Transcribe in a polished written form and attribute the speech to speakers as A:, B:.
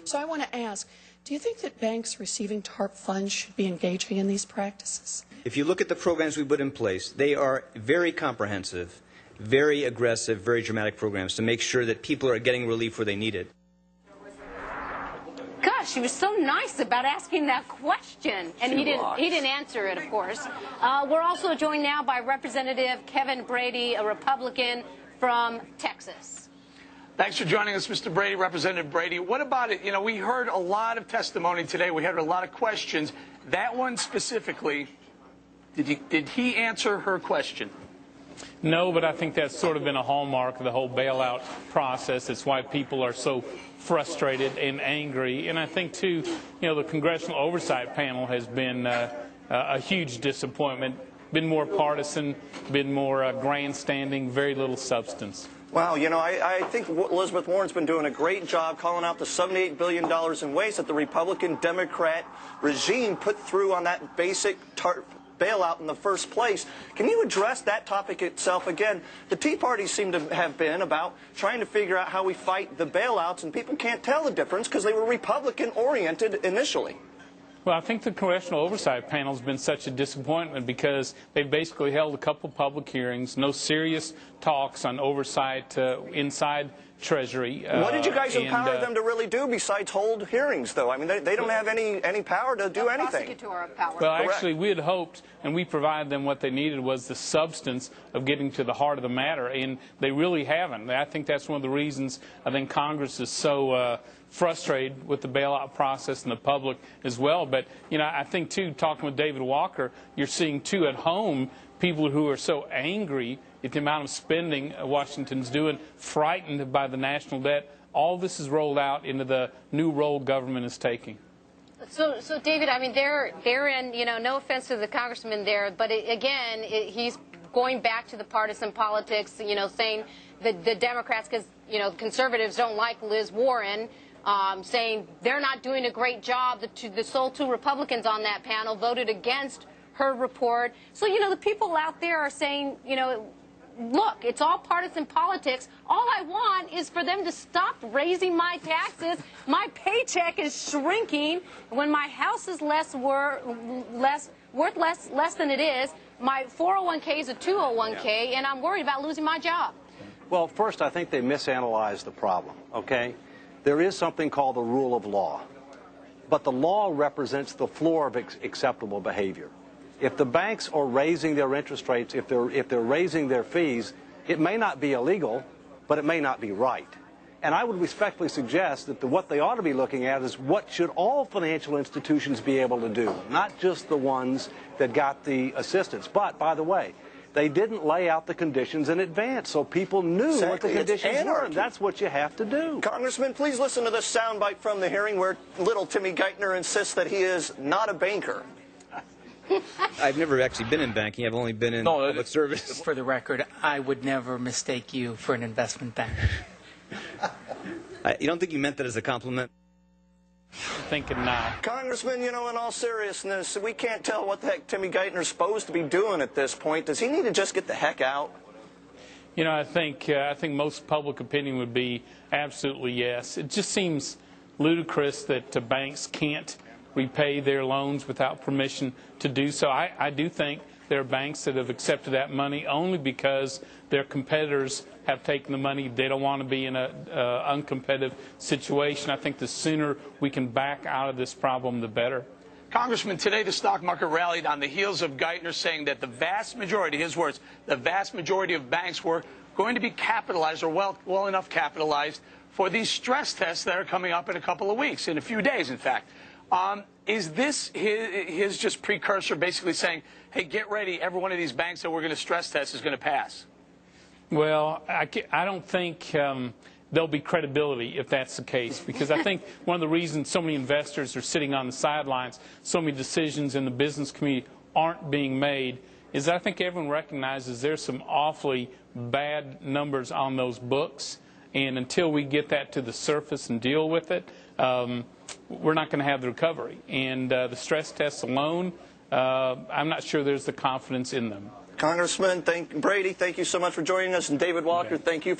A: So I want to ask, do you think that banks receiving TARP funds should be engaging in these practices?
B: If you look at the programs we put in place, they are very comprehensive, very aggressive, very dramatic programs to make sure that people are getting relief where they need it.
C: Gosh, he was so nice about asking that question, and he didn't answer it, of course. We're also joined now by Representative Kevin Brady, a Republican from Texas.
D: Thanks for joining us, Mr. Brady, Representative Brady. What about it? You know, we heard a lot of testimony today. We had a lot of questions. That one specifically, did he answer her question?
E: No, but I think that's sort of been a hallmark of the whole bailout process. It's why people are so frustrated and angry. And I think, too, you know, the Congressional Oversight Panel has been a huge disappointment, been more partisan, been more grandstanding, very little substance.
F: Wow, you know, I think Elizabeth Warren's been doing a great job calling out the $78 billion in waste that the Republican-Democrat regime put through on that basic TARP bailout in the first place. Can you address that topic itself again? The Tea Party seemed to have been about trying to figure out how we fight the bailouts, and people can't tell the difference because they were Republican-oriented initially.
E: Well, I think the Congressional Oversight Panel has been such a disappointment because they've basically held a couple public hearings, no serious talks on oversight inside Treasury.
F: What did you guys empower them to really do besides hold hearings, though? I mean, they don't have any power to do anything.
C: Power.
E: Well, actually, we had hoped, and we provided them what they needed was the substance of getting to the heart of the matter, and they really haven't. I think that's one of the reasons I think Congress is so frustrated with the bailout process and the public as well. But, you know, I think, too, talking with David Walker, you're seeing, too, at home, people who are so angry at the amount of spending Washington's doing, frightened by the national debt. All this is rolled out into the new role government is taking.
C: So David, I mean, they're in, you know, no offense to the congressman there, but he's going back to the partisan politics, you know, saying the Democrats, because, you know, conservatives don't like Liz Warren, saying they're not doing a great job. The sole two Republicans on that panel voted against her report. So, you know, the people out there are saying, you know, look, it's all partisan politics. All I want is for them to stop raising my taxes. My paycheck is shrinking. When my house is worth less than it is, my 401k is a 201k, and I'm worried about losing my job.
G: Well, first, I think they misanalyzed the problem, okay? There is something called the rule of law, but the law represents the floor of acceptable behavior. If the banks are raising their interest rates, if they're raising their fees, it may not be illegal, but it may not be right. And I would respectfully suggest that what they ought to be looking at is what should all financial institutions be able to do, not just the ones that got the assistance. But, by the way, they didn't lay out the conditions in advance, so people knew what the conditions were. And that's what you have to do.
F: Congressman, please listen to this soundbite from the hearing where little Timmy Geithner insists that he is not a banker.
B: I've never actually been in banking. I've only been in public service.
H: For the record, I would never mistake you for an investment banker.
B: You don't think you meant that as a compliment?
E: Thinking not.
F: Congressman, you know, in all seriousness, we can't tell what the heck Timmy Geithner's supposed to be doing at this point. Does he need to just get the heck out?
E: You know, I think most public opinion would be absolutely yes. It just seems ludicrous that banks can't repay their loans without permission to do so. I do think there are banks that have accepted that money only because their competitors have taken the money. They don't want to be in an uncompetitive situation. I think the sooner we can back out of this problem, the better.
D: Congressman, today the stock market rallied on the heels of Geithner saying that the vast majority, his words, the vast majority of banks were going to be capitalized or well enough capitalized for these stress tests that are coming up in a couple of weeks, in a few days, in fact. Is this his just precursor basically saying, hey, get ready, every one of these banks that we're going to stress test is going to pass?
E: Well, I don't think there'll be credibility if that's the case, because I think one of the reasons so many investors are sitting on the sidelines, so many decisions in the business community aren't being made, is I think everyone recognizes there's some awfully bad numbers on those books, and until we get that to the surface and deal with it, we're not going to have the recovery. And the stress tests alone, I'm not sure there's the confidence in them.
F: Congressman Brady, thank you so much for joining us. And David Walker, thank you.